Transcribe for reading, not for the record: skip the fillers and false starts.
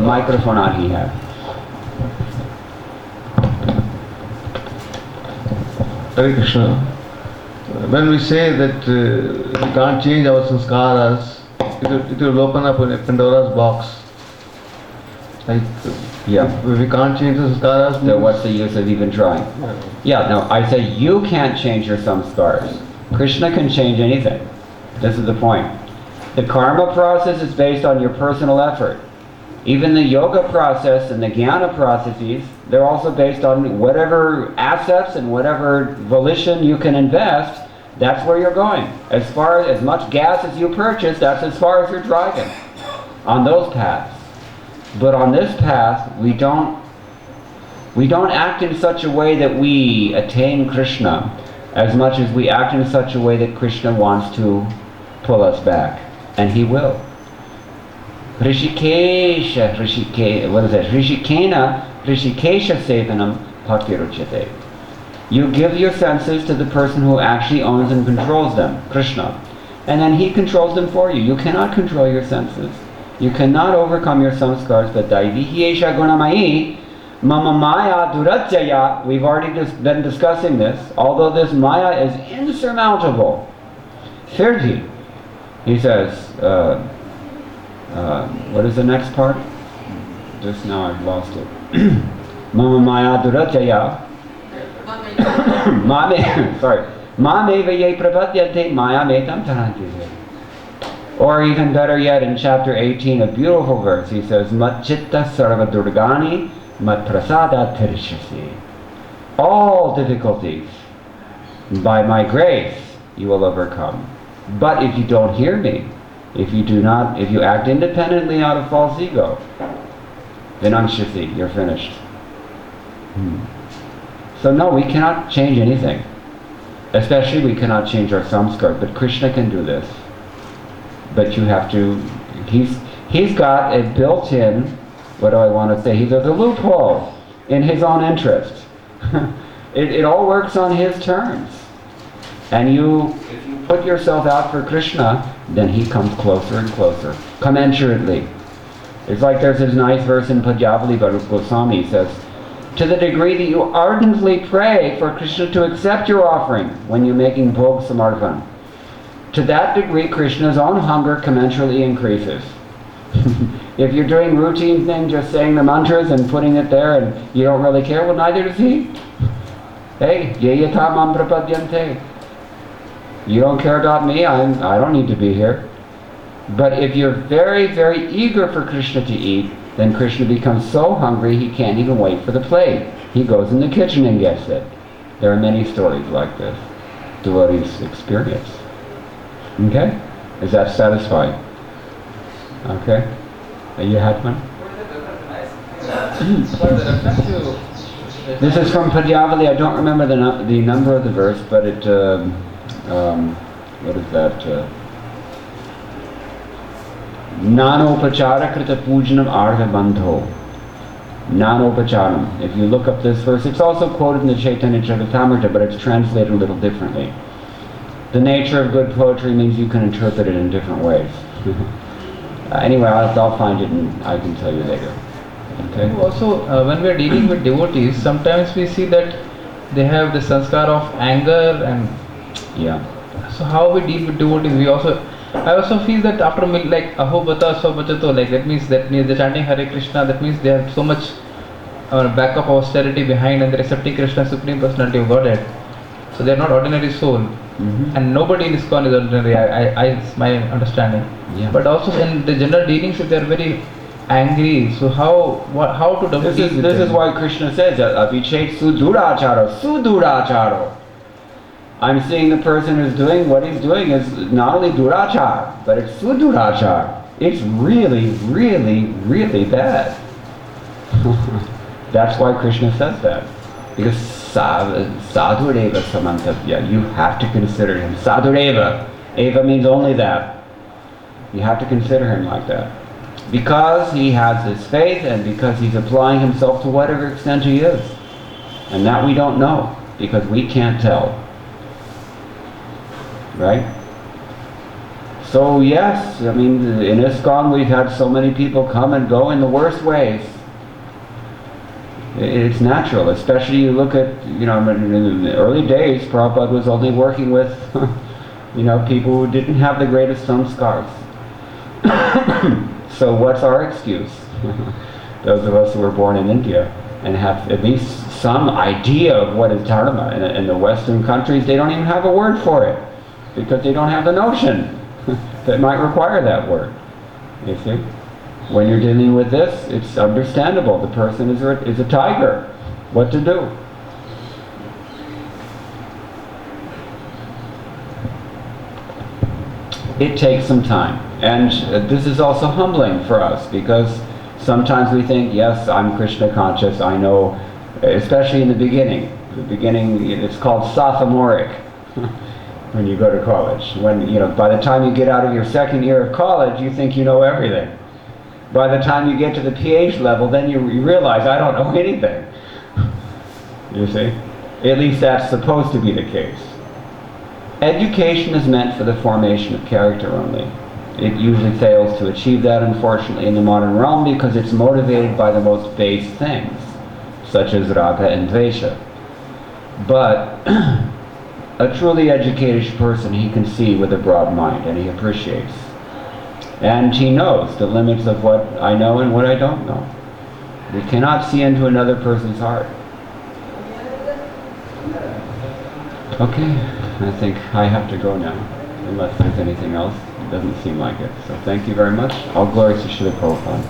Microphone on he had. Hare Krishna. When we say that we can't change our sanskaras, it will open up a Pandora's box. Like, if we can't change the sanskaras, so what's the use of even trying? Yeah, no, I say you can't change your samskaras. Krishna can change anything. This is the point. The karma process is based on your personal effort. Even the yoga process and the jnana processes, they're also based on whatever assets and whatever volition you can invest, that's where you're going. As much gas as you purchase, that's as far as you're driving on those paths. But on this path, we don't act in such a way that we attain Krishna as much as we act in such a way that Krishna wants to pull us back. And he will. Rishikesha sevanam bhaktiruchyate. You give your senses to the person who actually owns and controls them, Krishna. And then he controls them for you. You cannot control your senses. You cannot overcome your samskars, but daivihyesha gunamayi mama maya duratyaya. We've already been discussing this. Although this maya is insurmountable, Firthi, he says, what is the next part? Just now I've lost it. Mama maya duratyaya. Mameva ye pravatyate maya metam taranti. Or even better yet, in chapter 18, a beautiful verse, he says, Mat chitta sarva durgani mat prasada tirishasi. All difficulties, by my grace, you will overcome. But if you don't hear me, if you act independently out of false ego, then anshasi, you're finished. So no, we cannot change anything. Especially we cannot change our samskar, but Krishna can do this. But you have to, he's got a built-in, what do I want to say, there's a loophole in his own interest. It all works on his terms. And if you put yourself out for Krishna, then he comes closer and closer, commensurately. It's like there's this nice verse in Padjavali by Rupa Goswami, he says, to the degree that you ardently pray for Krishna to accept your offering when you're making bhog samarpan, to that degree Krishna's own hunger commensurately increases. If you're doing routine thing, just saying the mantras and putting it there and you don't really care, well, neither does he. Hey, yeyatam prapadyante. You don't care about me, I don't need to be here. But if you're very, very eager for Krishna to eat, then Krishna becomes so hungry he can't even wait for the plate. He goes in the kitchen and gets it. There are many stories like this. Devotees experience. Okay? Is that satisfying? Okay? You had one? This is from Padjavali. I don't remember the number of the verse, but it, what is that? Nanopachara krita pujanam artha bandho. Nanopacharam. If you look up this verse, it's also quoted in the Chaitanya Charitamrita, but it's translated a little differently. The nature of good poetry means you can interpret it in different ways. Anyway, I'll find it and I can tell you later. Okay? Also, when we are dealing with devotees, sometimes we see that they have the sanskar of anger and... Yeah. So how we deal with devotees, I also feel that after like aho bata so bachato, like that means they're chanting Hare Krishna, that means they have so much backup austerity behind and they're accepting Krishna Supreme Personality of Godhead. So they're not ordinary soul. And nobody in ISKCON is ordinary, it's my understanding. Yeah. But also in the general dealings, if they're very angry, so how to deal with them? This is why Krishna says that avichet suduracharo. I'm seeing the person who's doing what he's doing is not only durachar, but it's sudurachar. It's really, really, really bad. That's why Krishna says that. Because sadhureva samantavya, you have to consider him. Sadhureva. Eva means only that. You have to consider him like that. Because he has this faith and because he's applying himself to whatever extent he is. And that we don't know, because we can't tell. Right? So yes, I mean, in ISKCON we've had so many people come and go in the worst ways. It's natural, especially you look at, in the early days, Prabhupada was only working with, people who didn't have the greatest samskars. So what's our excuse? Those of us who were born in India and have at least some idea of what is dharma. In the Western countries, they don't even have a word for it, because they don't have the notion that might require that word. You see? When you're dealing with this, it's understandable. The person is a tiger. What to do? It takes some time. And this is also humbling for us, because sometimes we think, yes, I'm Krishna conscious, I know, especially in the beginning. The beginning, it's called sophomoric when you go to college. By the time you get out of your second year of college, you think you know everything. By the time you get to the PH level, then you realize, I don't know anything. You see? At least that's supposed to be the case. Education is meant for the formation of character only. It usually fails to achieve that, unfortunately, in the modern realm, because it's motivated by the most base things, such as raga and dvesha. But a truly educated person, he can see with a broad mind, and he appreciates. And he knows the limits of what I know and what I don't know. We cannot see into another person's heart. Okay, I think I have to go now, unless there's anything else. It doesn't seem like it. So thank you very much. All glory to Srila Prabhupada.